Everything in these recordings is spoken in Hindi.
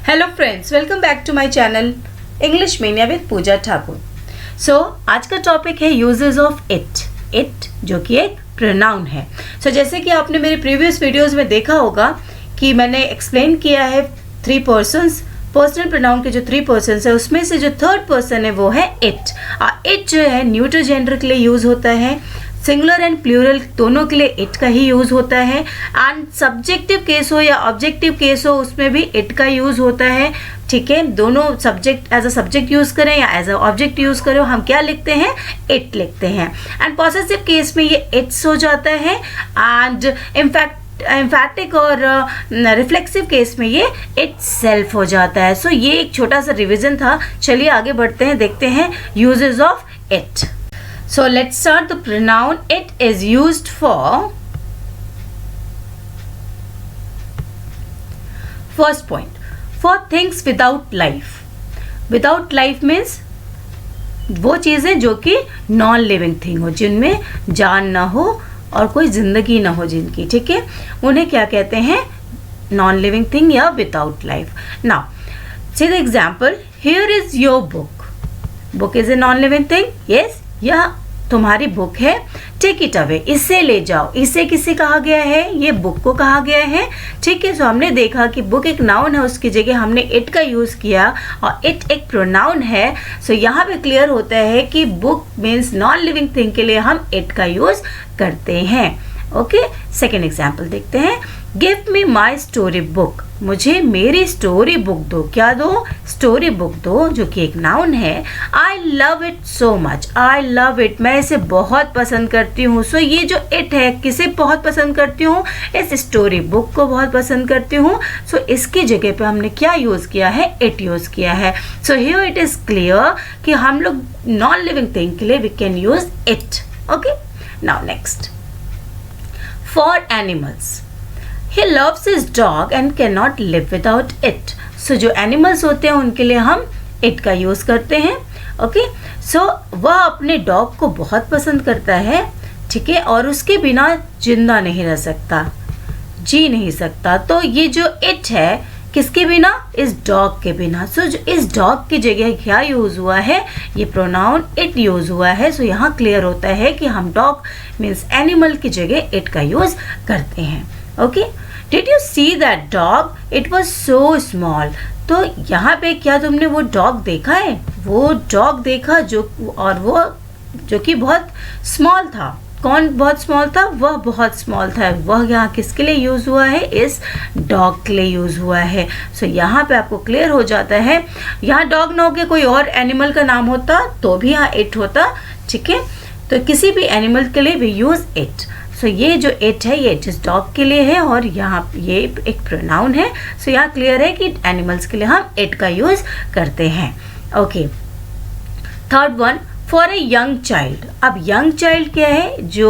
Hello friends, welcome back to my channel English mania with Pooja Thakur. So आज का टॉपिक है यूजेस ऑफ इट जो कि एक प्रोनाउन है। जैसे कि आपने मेरे प्रीवियस वीडियोस में देखा होगा कि मैंने एक्सप्लेन किया है 3 पर्सन्स, पर्सनल प्रोनाउन के जो 3 पर्सन्स है उसमें से जो थर्ड पर्सन है वो है इट। इट जो है न्यूट्रल जेंडर के लिए यूज होता है, सिंगुलर एंड प्लूरल दोनों के लिए इट का ही यूज होता है, एंड सब्जेक्टिव केस हो या ऑब्जेक्टिव केस हो उसमें भी इट का यूज होता है। ठीक है, दोनों subject as a subject use करें या एज अ ऑब्जेक्ट यूज करें, हम क्या लिखते हैं? इट लिखते हैं। एंड पॉसेसिव केस में ये इट्स हो जाता है, एंड एम्फैटिक और रिफ्लेक्सिव केस में ये इट सेल्फ हो जाता है। सो ये एक छोटा सा रिवीजन था। चलिए आगे बढ़ते हैं, देखते हैं uses of it. So let's start the pronoun. It is used for first point, for things without life. Without life means वो चीज़ें जो कि नॉन लिविंग थिंग हो, जिनमें जान ना हो और कोई जिंदगी ना हो जिनकी, ठीक है, उन्हें क्या कहते हैं? नॉन लिविंग थिंग या without life. Now see the example, here is your book. Book is a non living thing, yes, यह तुम्हारी बुक है, टेक इट अवे, इसे ले जाओ। इसे किसे कहा गया है? ये बुक को कहा गया है। ठीक है, सो हमने देखा कि बुक एक नाउन है, उसकी जगह हमने इट का यूज़ किया और इट एक प्रोनाउन है। सो यहाँ पे क्लियर होता है कि book means non living thing के लिए हम इट का यूज़ करते हैं। ओके, सेकेंड एग्जाम्पल देखते हैं। Give me my story book, मुझे मेरी स्टोरी बुक दो। क्या दो? स्टोरी बुक दो, जो कि एक नाउन है। I love it so much, I love it, मैं इसे बहुत पसंद करती हूँ। सो ये जो इट है, किसे बहुत पसंद करती हूँ? इस स्टोरी बुक को बहुत पसंद करती हूँ। सो इसकी जगह पे हमने क्या यूज़ किया है? इट यूज़ किया है। So here it is clear कि हम लोग नॉन लिविंग थिंग के लिए we can use it. Okay, now next, for animals, He loves his dog and cannot live without it. So जो एनिमल्स होते हैं उनके लिए हम it का यूज़ करते हैं। ओके, सो वह अपने डॉग को बहुत पसंद करता है, ठीक है, और उसके बिना जिंदा नहीं रह सकता, जी नहीं सकता। तो ये जो it है, किसके बिना? इस डॉग के बिना। सो जो इस डॉग की जगह क्या यूज़ हुआ है? ये प्रोनाउन इट यूज़ हुआ है। सो यहाँ क्लियर होता है कि हम डॉग मीन्स एनिमल की जगह इट का यूज़ करते हैं। Okay, did you see that dog, it was so small. तो यहाँ पे क्या तुमने वो डॉग देखा है? वो डॉग देखा जो, और वो जो कि बहुत स्मॉल था। कौन बहुत स्मॉल था? वह बहुत स्मॉल था। वह यहाँ किसके लिए यूज़ हुआ है? इस डॉग के लिए यूज़ हुआ है। सो यहाँ पे आपको क्लियर हो जाता है। यहाँ डॉग ना हो के कोई और एनिमल का नाम होता तो भी यहाँ इट होता, ठीक है। तो किसी भी एनिमल के लिए भी यूज़ इट। सो ये जो इट है ये जिस डॉग के लिए है और यहाँ ये एक प्रोनाउन है। सो यहाँ क्लियर है कि एनिमल्स के लिए हम इट का यूज़ करते हैं। Okay, third one, for a young child. अब यंग चाइल्ड क्या है? जो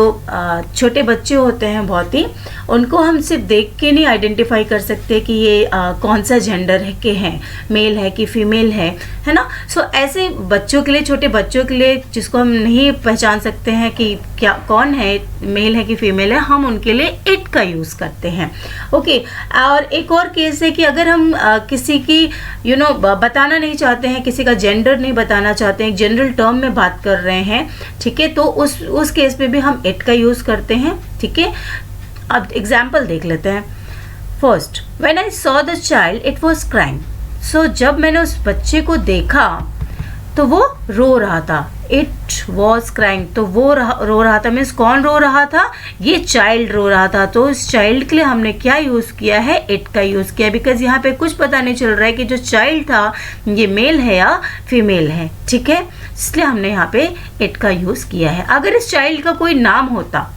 छोटे बच्चे होते हैं बहुत ही, उनको हम सिर्फ देख के नहीं आइडेंटिफाई कर सकते कि ये कौन सा जेंडर है के हैं, मेल है कि फीमेल है ना। सो ऐसे बच्चों के लिए, छोटे बच्चों के लिए जिसको हम नहीं पहचान सकते हैं कि क्या कौन है, मेल है कि फीमेल है, हम उनके लिए इट का यूज़ करते हैं। ओके, और एक और केस है कि अगर हम किसी की बताना नहीं चाहते हैं, किसी का जेंडर नहीं बताना चाहते हैं, जनरल टर्म में बात कर रहे हैं, ठीक है, तो उस केस में भी हम इट का यूज़ करते हैं, ठीक है। अब एग्जाम्पल देख लेते हैं। First, when I saw the child it was crying. So जब मैंने उस बच्चे को देखा तो वो रो रहा था। इट वॉज क्राइंग, तो वो रो रहा था मीन्स कौन रो रहा था? ये चाइल्ड रो रहा था। तो इस चाइल्ड के लिए हमने क्या यूज़ किया है? इट का यूज़ किया, बिकॉज यहाँ पे कुछ पता नहीं चल रहा है कि जो चाइल्ड था ये मेल है या फीमेल है, ठीक है, इसलिए हमने यहाँ पे इट का यूज़ किया है। अगर इस चाइल्ड का कोई नाम होता,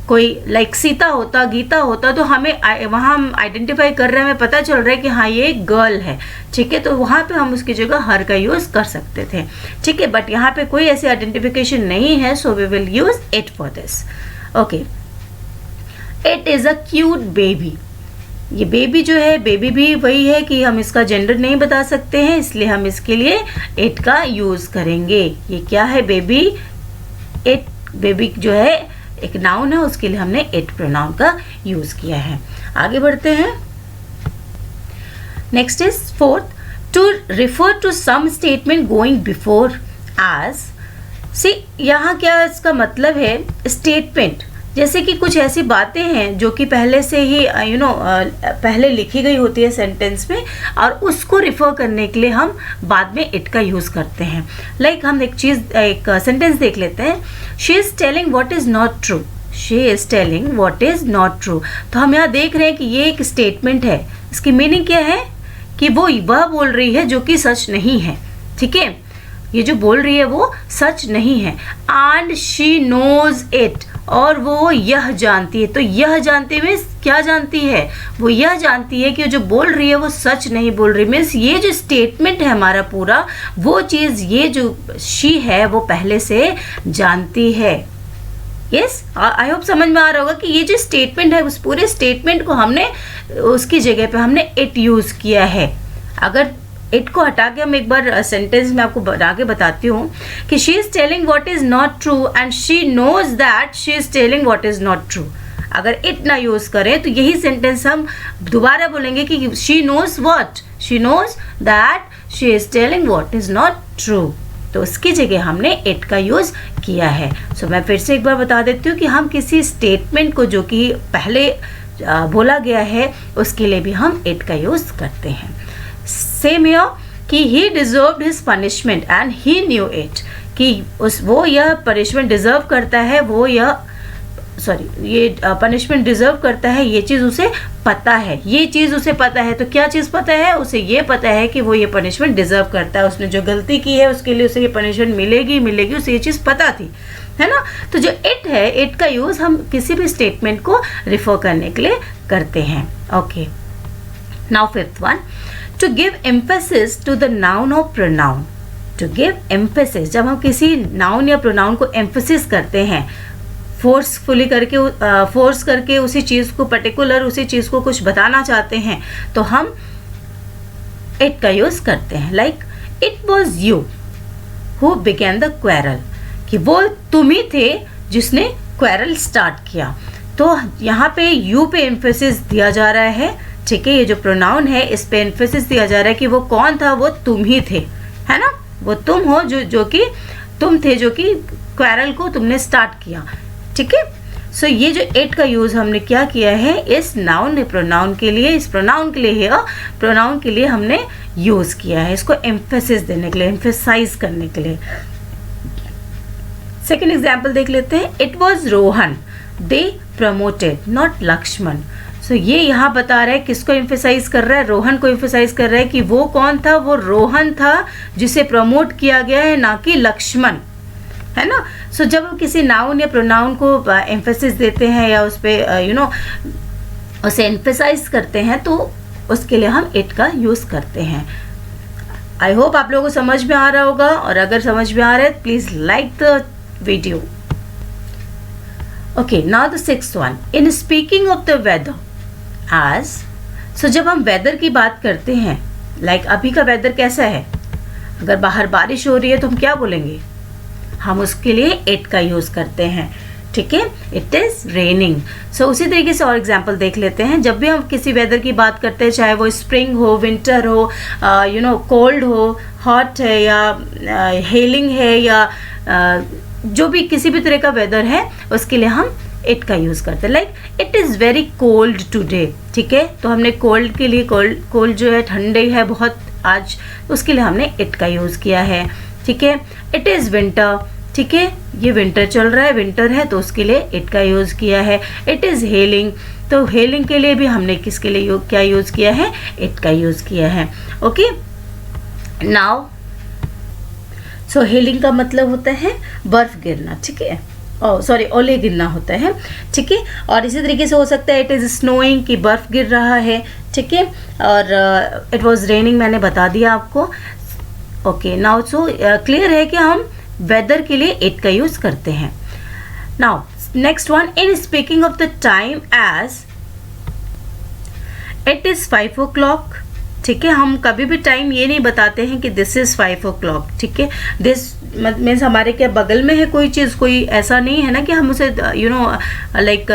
कोई लाइक सीता होता, गीता होता, तो हमें वहाँ हम आइडेंटिफाई कर रहे हैं, हमें पता चल रहा है कि हाँ ये एक गर्ल है, ठीक है, तो वहाँ पे हम उसकी जगह हर का यूज़ कर सकते थे, ठीक है। बट यहाँ पे कोई ऐसी आइडेंटिफिकेशन नहीं है, so we will use it for this. Okay, it is a cute baby. ये बेबी जो है, बेबी भी वही है कि हम इसका जेंडर नहीं बता सकते हैं, इसलिए हम इसके लिए इट का यूज़ करेंगे। ये क्या है? बेबी। इट, बेबी जो है एक नाउन है, उसके लिए हमने इट प्रोनाउन का यूज़ किया है। आगे बढ़ते हैं। Next is fourth, to refer to some statement going before age. See यहाँ क्या इसका मतलब है, स्टेटमेंट जैसे कि कुछ ऐसी बातें हैं जो कि पहले से ही पहले लिखी गई होती है सेंटेंस में, और उसको रिफ़र करने के लिए हम बाद में इट का यूज़ करते हैं। लाइक हम एक सेंटेंस देख लेते हैं, she is telling what is not true, she is telling what is not true. तो हम यहाँ देख रहे हैं कि ये एक स्टेटमेंट है, इसकी मीनिंग क्या है कि वो वह बोल रही है जो कि सच नहीं है। ठीक है, ये जो बोल रही है वो सच नहीं है। एंड शी नोज इट, और वो यह जानती है। तो यह जानती मीन्स क्या जानती है, वो यह जानती है कि जो बोल रही है वो सच नहीं बोल रही। मीन्स ये जो स्टेटमेंट है हमारा पूरा, वो चीज़ ये जो शी है वो पहले से जानती है। यस, आई होप समझ में आ रहा होगा कि ये जो स्टेटमेंट है उस पूरे स्टेटमेंट को हमने उसकी जगह पे हमने इट यूज़ किया है। अगर इट को हटा के हम एक बार सेंटेंस में आपको बना के बताती हूँ कि she is telling what is not true and she knows that she is telling what is not true. अगर इट ना यूज़ करें तो यही सेंटेंस हम दोबारा बोलेंगे कि she knows what, she knows that she is telling what is not true. तो उसकी जगह हमने इट का यूज़ किया है। सो मैं फिर से एक बार बता देती हूँ कि हम किसी स्टेटमेंट को जो कि पहले बोला गया है उसके लिए भी हम इट का यूज़ करते हैं। सेम हियर कि he deserved his punishment and he knew it, कि वो यह पनिशमेंट डिजर्व करता है, ये पनिशमेंट डिजर्व करता है, ये चीज़ उसे पता है, ये चीज़ उसे पता है। तो क्या चीज़ पता है उसे? ये पता है कि वो ये पनिशमेंट डिजर्व करता है, उसने जो गलती की है उसके लिए उसे ये पनिशमेंट मिलेगी, उसे ये चीज़ पता थी, है ना। तो जो इट है, इट का यूज़ हम किसी भी स्टेटमेंट को रिफर करने के लिए करते हैं। Okay, now fifth one, to give emphasis to the noun or pronoun। to give emphasis, जब हम किसी noun या pronoun को emphasis करते हैं, फोर्स करके उसी चीज़ को पर्टिकुलर उसी चीज़ को कुछ बताना चाहते हैं तो हम it का यूज़ करते हैं। Like it was you who began the quarrel, कि वो तुम ही थे जिसने quarrel स्टार्ट किया। तो यहाँ पे you पे emphasis दिया जा रहा है। ठीक है, ये जो प्रोनाउन है इस पे एम्फेसिस दिया जा रहा है कि वो कौन था, वो तुम ही थे, है ना। वो तुम हो जो कि तुम थे जो कि क्वेरल को तुमने स्टार्ट किया। ठीक है, सो ये जो इट का यूज़ हमने क्या किया है इस नाउन प्रोनाउन के लिए, इस प्रोनाउन के लिए है, प्रोनाउन के लिए हमने यूज़ किया है इसको एम्फेसिस देने के लिए, एम्फेसाइज करने के लिए। सेकेंड एग्जाम्पल देख लेते हैं, it was Rohan they promoted not Lakshman. So ये यहाँ बता रहा है किसको एम्फेसाइज कर रहा है, रोहन को एम्फेसाइज कर रहा है कि वो कौन था, वो रोहन था जिसे प्रमोट किया गया है, ना कि लक्ष्मण, है ना। सो जब हम किसी नाउन या प्रोनाउन को एम्फेसिस देते हैं या उस पर उसे एम्फेसाइज करते हैं तो उसके लिए हम इट का यूज़ करते हैं। आई होप आप लोगों को समझ में आ रहा होगा, और अगर समझ में आ रहा है please like the video. Okay, now the sixth one, in speaking of the weather आज। सो जब हम वेदर की बात करते हैं, लाइक अभी का वेदर कैसा है, अगर बाहर बारिश हो रही है तो हम क्या बोलेंगे, हम उसके लिए इट का यूज़ करते हैं। ठीक है, इट इज़ रेनिंग। सो उसी तरीके से और एग्जांपल देख लेते हैं। जब भी हम किसी वेदर की बात करते हैं, चाहे वो स्प्रिंग हो, विंटर हो, कोल्ड हो, हॉट है या हेलिंग है या जो भी किसी भी तरह का वेदर है उसके लिए हम इट का यूज़ करते हैं। Like it is very cold today. ठीक है, तो हमने कोल्ड के लिए कोल्ड जो है ठंडे है बहुत आज, उसके लिए हमने इट का यूज़ किया है। ठीक है, इट इज़ विंटर। ठीक है, ये विंटर चल रहा है, विंटर है तो उसके लिए इट का यूज़ किया है। इट इज़ हेलिंग, तो हेलिंग के लिए भी हमने किसके लिए क्या यूज़ किया है, इट का यूज़ किया है। ओके, नाउ सो हेलिंग का मतलब होता है बर्फ गिरना। ठीक है, ओले गिरना होता है। ठीक है, और इसी तरीके से हो सकता है इट इज़ स्नोइंग, कि बर्फ़ गिर रहा है। ठीक है, और इट वॉज रेनिंग मैंने बता दिया आपको। ओके, नाउ सो क्लियर है कि हम वेदर के लिए इट का यूज़ करते हैं। Now next one, in speaking of the time as it is 5 o'clock। ठीक है, हम कभी भी टाइम ये नहीं बताते हैं कि दिस इज़ 5 o'clock, ठीक है। दिस मीन्स हमारे क्या बगल में है कोई चीज़, कोई ऐसा नहीं है ना कि हम उसे लाइक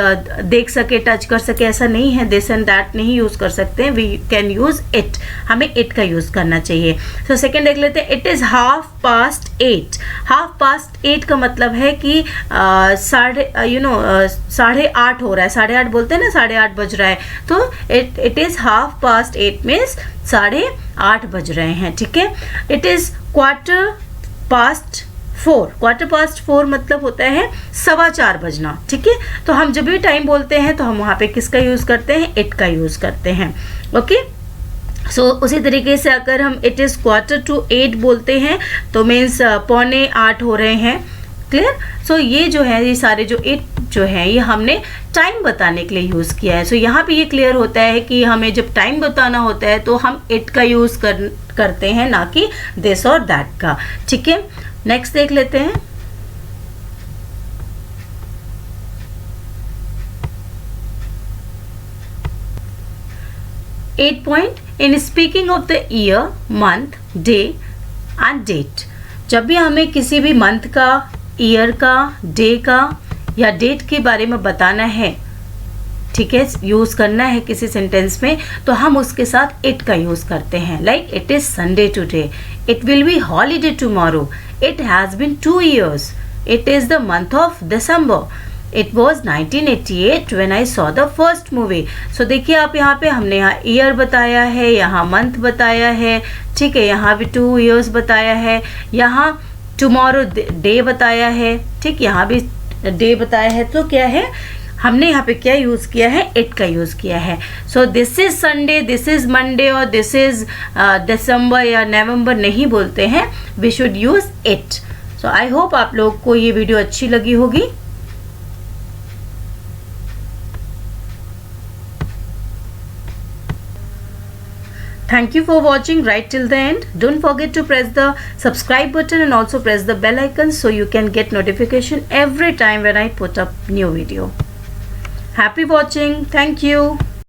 देख सके, टच कर सके, ऐसा नहीं है। दिस एंड दैट नहीं यूज़ कर सकते हैं, वी कैन यूज़ इट, हमें इट का यूज़ करना चाहिए। सो सेकेंड देख लेते हैं, इट इज़ 8:30। 8:30 का मतलब है कि 8:30 हो रहा है, 8:30 बोलते हैं ना, 8:30 बज रहा है, तो इट इज़ 8:30 मीन्स 8:30 बज रहे हैं, ठीक है। It is 4:15। 4:15 मतलब होता है 4:15 बजना, ठीक है। तो हम जब भी टाइम बोलते हैं तो हम वहाँ पे किसका यूज़ करते हैं, इट का यूज़ करते हैं, ओके। सो उसी तरीके से अगर हम इट इज़ 7:45 बोलते हैं तो मीन्स 7:45 हो रहे हैं, क्लियर। सो ये जो है, ये सारे जो इट जो है, ये हमने टाइम बताने के लिए यूज़ किया है। सो यहाँ पे ये क्लियर होता है कि हमें जब टाइम बताना होता है तो हम इट का यूज़ करते हैं, ना कि दिस और दैट का, ठीक है। नेक्स्ट देख लेते हैं, eight point, in speaking of the year, month, day and date. जब भी हमें किसी भी मंथ का, ईयर का, डे का या डेट के बारे में बताना है, ठीक है, यूज़ करना है किसी सेंटेंस में, तो हम उसके साथ इट का यूज़ करते हैं। Like it is Sunday today, it will be holiday tomorrow, it has been 2 years, it is the month of December, it was 1988 when I saw the first movie। So देखिए आप यहाँ पे हमने यहाँ ईयर बताया है, यहाँ मंथ बताया है, ठीक है, यहाँ भी 2 years बताया है, यहाँ टुमारो डे बताया है, ठीक, यहाँ भी डे बताया है। तो क्या है, हमने यहाँ पे क्या यूज़ किया है, इट का यूज़ किया है। So this is Sunday, this is Monday और दिस इज़ दिसंबर या नवंबर नहीं बोलते हैं, we should use it. So I hope आप लोग को ये वीडियो अच्छी लगी होगी। Thank you for watching right till the end. Don't forget to press the subscribe button and also press the bell icon so you can get notification every time when I put up new video. Happy watching. Thank you.